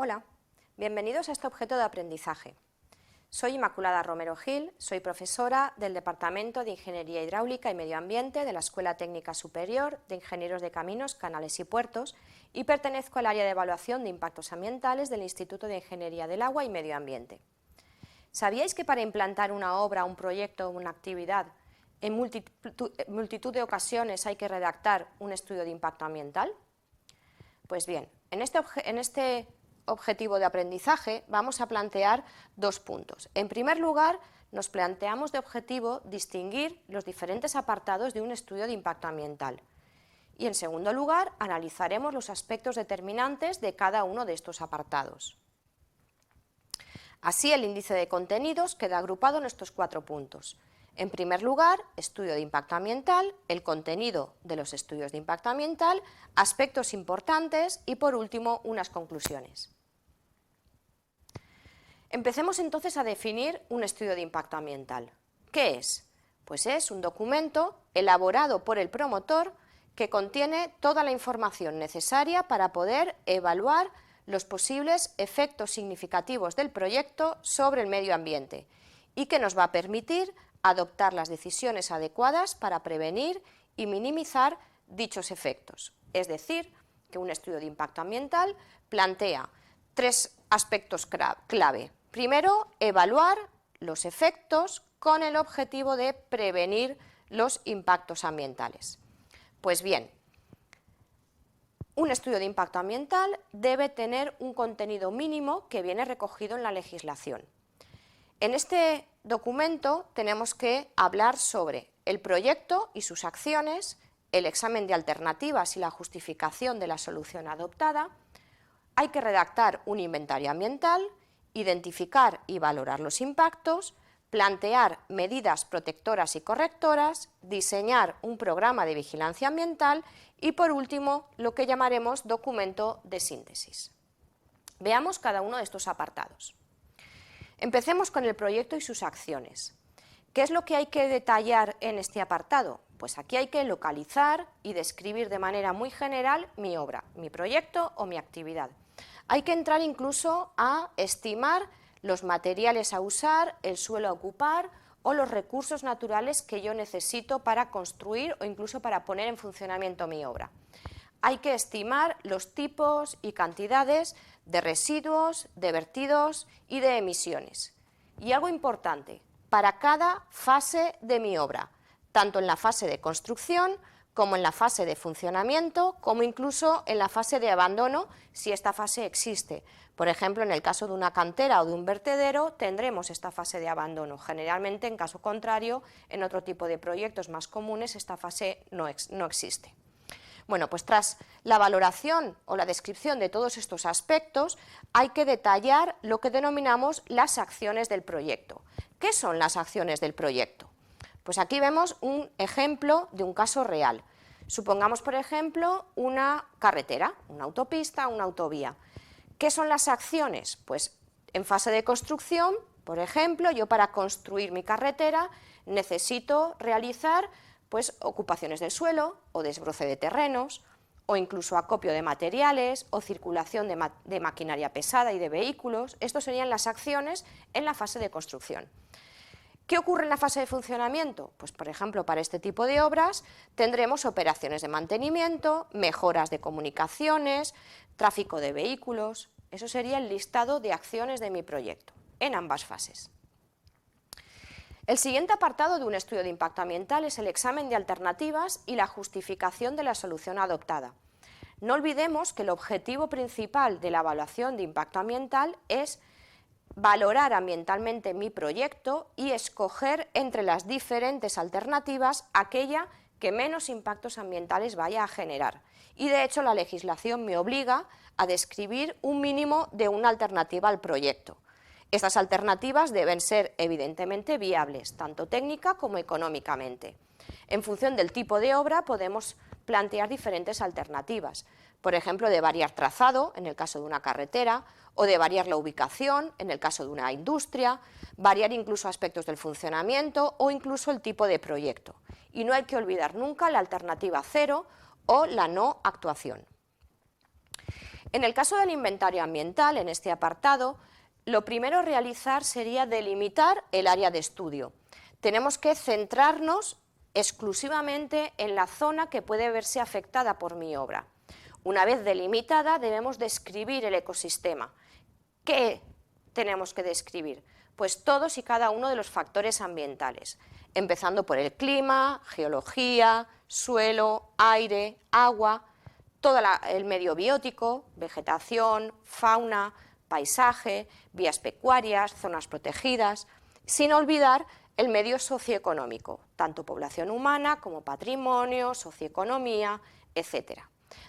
Hola, bienvenidos a este objeto de aprendizaje. Soy Inmaculada Romero Gil, soy profesora del Departamento de Ingeniería Hidráulica y Medio Ambiente de la Escuela Técnica Superior de Ingenieros de Caminos, Canales y Puertos y pertenezco al área de evaluación de impactos ambientales del Instituto de Ingeniería del Agua y Medio Ambiente. ¿Sabíais que para implantar una obra, un proyecto o una actividad en multitud de ocasiones hay que redactar un estudio de impacto ambiental? Pues bien, en este objetivo de aprendizaje vamos a plantear dos puntos. En primer lugar, nos planteamos de objetivo distinguir los diferentes apartados de un estudio de impacto ambiental. Y en segundo lugar, analizaremos los aspectos determinantes de cada uno de estos apartados. Así, el índice de contenidos queda agrupado en estos 4 puntos. En primer lugar, estudio de impacto ambiental, el contenido de los estudios de impacto ambiental, aspectos importantes y, por último, unas conclusiones. Empecemos entonces a definir un estudio de impacto ambiental. ¿Qué es? Pues es un documento elaborado por el promotor que contiene toda la información necesaria para poder evaluar los posibles efectos significativos del proyecto sobre el medio ambiente y que nos va a permitir adoptar las decisiones adecuadas para prevenir y minimizar dichos efectos. Es decir, que un estudio de impacto ambiental plantea 3 aspectos clave. Primero, evaluar los efectos con el objetivo de prevenir los impactos ambientales. Pues bien, un estudio de impacto ambiental debe tener un contenido mínimo que viene recogido en la legislación. En este documento tenemos que hablar sobre el proyecto y sus acciones, el examen de alternativas y la justificación de la solución adoptada. Hay que redactar un inventario ambiental, identificar y valorar los impactos, plantear medidas protectoras y correctoras, diseñar un programa de vigilancia ambiental y, por último, lo que llamaremos documento de síntesis. Veamos cada uno de estos apartados. Empecemos con el proyecto y sus acciones. ¿Qué es lo que hay que detallar en este apartado? Pues aquí hay que localizar y describir de manera muy general mi obra, mi proyecto o mi actividad. Hay que entrar incluso a estimar los materiales a usar, el suelo a ocupar o los recursos naturales que yo necesito para construir o incluso para poner en funcionamiento mi obra. Hay que estimar los tipos y cantidades de residuos, de vertidos y de emisiones. Y algo importante, para cada fase de mi obra, tanto en la fase de construcción como en la fase de funcionamiento, como incluso en la fase de abandono, si esta fase existe. Por ejemplo, en el caso de una cantera o de un vertedero, tendremos esta fase de abandono. Generalmente, en caso contrario, en otro tipo de proyectos más comunes, esta fase no existe. Bueno, pues tras la valoración o la descripción de todos estos aspectos, hay que detallar lo que denominamos las acciones del proyecto. ¿Qué son las acciones del proyecto? Pues aquí vemos un ejemplo de un caso real. Supongamos, por ejemplo, una carretera, una autopista, una autovía. ¿Qué son las acciones? Pues en fase de construcción, por ejemplo, yo para construir mi carretera necesito realizar pues ocupaciones del suelo o desbroce de terrenos o incluso acopio de materiales o circulación de maquinaria pesada y de vehículos. Estas serían las acciones en la fase de construcción. ¿Qué ocurre en la fase de funcionamiento? Pues, por ejemplo, para este tipo de obras tendremos operaciones de mantenimiento, mejoras de comunicaciones, tráfico de vehículos. Eso sería el listado de acciones de mi proyecto en ambas fases. El siguiente apartado de un estudio de impacto ambiental es el examen de alternativas y la justificación de la solución adoptada. No olvidemos que el objetivo principal de la evaluación de impacto ambiental es valorar ambientalmente mi proyecto y escoger entre las diferentes alternativas aquella que menos impactos ambientales vaya a generar. Y de hecho la legislación me obliga a describir un mínimo de una alternativa al proyecto. Estas alternativas deben ser evidentemente viables, tanto técnica como económicamente. En función del tipo de obra podemos plantear diferentes alternativas, por ejemplo, de variar trazado, en el caso de una carretera, o de variar la ubicación, en el caso de una industria, variar incluso aspectos del funcionamiento o incluso el tipo de proyecto. Y no hay que olvidar nunca la alternativa cero o la no actuación. En el caso del inventario ambiental, en este apartado, lo primero a realizar sería delimitar el área de estudio. Tenemos que centrarnos exclusivamente en la zona que puede verse afectada por mi obra. Una vez delimitada, debemos describir el ecosistema. ¿Qué tenemos que describir? Pues todos y cada uno de los factores ambientales, empezando por el clima, geología, suelo, aire, agua, todo el medio biótico, vegetación, fauna, paisaje, vías pecuarias, zonas protegidas, sin olvidar el medio socioeconómico, tanto población humana como patrimonio, socioeconomía, etc.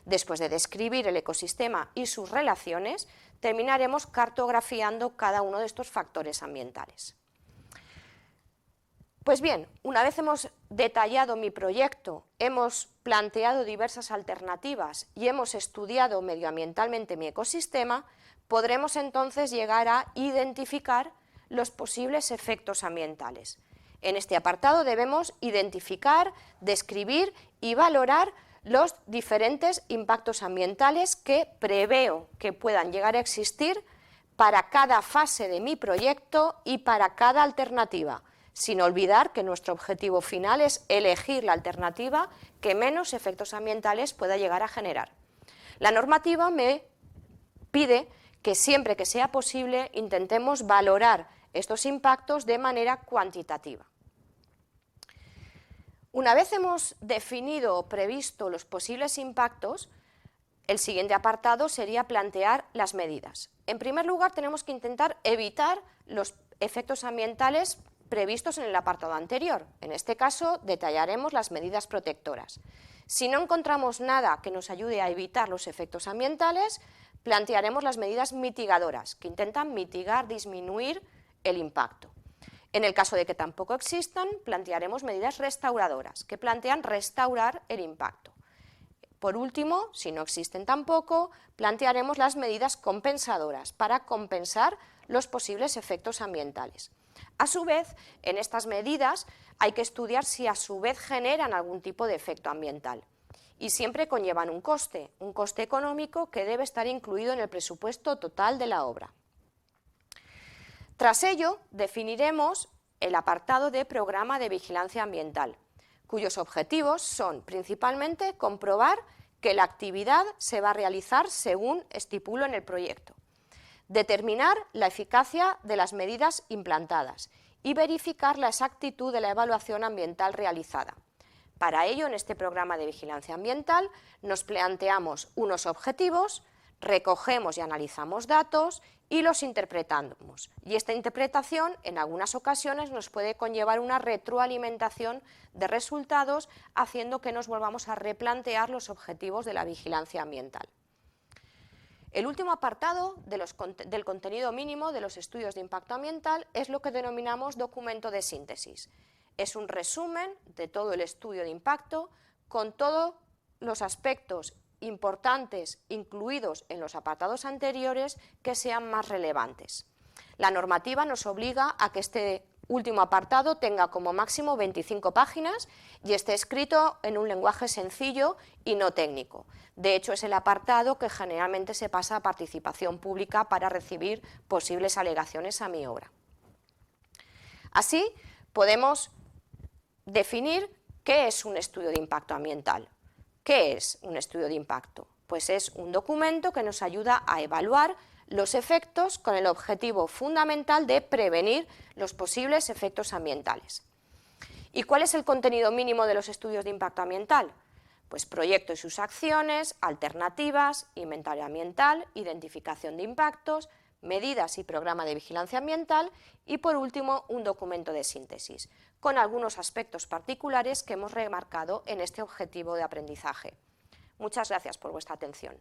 Después de describir el ecosistema y sus relaciones, terminaremos cartografiando cada uno de estos factores ambientales. Pues bien, una vez hemos detallado mi proyecto, hemos planteado diversas alternativas y hemos estudiado medioambientalmente mi ecosistema, podremos entonces llegar a identificar los posibles efectos ambientales. En este apartado debemos identificar, describir y valorar los diferentes impactos ambientales que preveo que puedan llegar a existir para cada fase de mi proyecto y para cada alternativa, sin olvidar que nuestro objetivo final es elegir la alternativa que menos efectos ambientales pueda llegar a generar. La normativa me pide que siempre que sea posible intentemos valorar estos impactos de manera cuantitativa. Una vez hemos definido o previsto los posibles impactos, el siguiente apartado sería plantear las medidas. En primer lugar, tenemos que intentar evitar los efectos ambientales previstos en el apartado anterior. En este caso, detallaremos las medidas protectoras. Si no encontramos nada que nos ayude a evitar los efectos ambientales, plantearemos las medidas mitigadoras, que intentan mitigar, disminuir el impacto. En el caso de que tampoco existan, plantearemos medidas restauradoras, que plantean restaurar el impacto. Por último, si no existen tampoco, plantearemos las medidas compensadoras, para compensar los posibles efectos ambientales. A su vez, en estas medidas hay que estudiar si a su vez generan algún tipo de efecto ambiental. Y siempre conllevan un coste económico que debe estar incluido en el presupuesto total de la obra. Tras ello, definiremos el apartado de programa de vigilancia ambiental, cuyos objetivos son principalmente comprobar que la actividad se va a realizar según estipulo en el proyecto, determinar la eficacia de las medidas implantadas y verificar la exactitud de la evaluación ambiental realizada. Para ello, en este programa de vigilancia ambiental nos planteamos unos objetivos, recogemos y analizamos datos y los interpretamos. Y esta interpretación en algunas ocasiones nos puede conllevar una retroalimentación de resultados, haciendo que nos volvamos a replantear los objetivos de la vigilancia ambiental. El último apartado del contenido mínimo de los estudios de impacto ambiental es lo que denominamos documento de síntesis. Es un resumen de todo el estudio de impacto con todos los aspectos importantes incluidos en los apartados anteriores que sean más relevantes. La normativa nos obliga a que este último apartado tenga como máximo 25 páginas y esté escrito en un lenguaje sencillo y no técnico. De hecho, es el apartado que generalmente se pasa a participación pública para recibir posibles alegaciones a mi obra. Así, podemos definir qué es un estudio de impacto ambiental. ¿Qué es un estudio de impacto? Pues es un documento que nos ayuda a evaluar los efectos con el objetivo fundamental de prevenir los posibles efectos ambientales. ¿Y cuál es el contenido mínimo de los estudios de impacto ambiental? Pues proyecto y sus acciones, alternativas, inventario ambiental, identificación de impactos, medidas y programa de vigilancia ambiental y, por último, un documento de síntesis, con algunos aspectos particulares que hemos remarcado en este objetivo de aprendizaje. Muchas gracias por vuestra atención.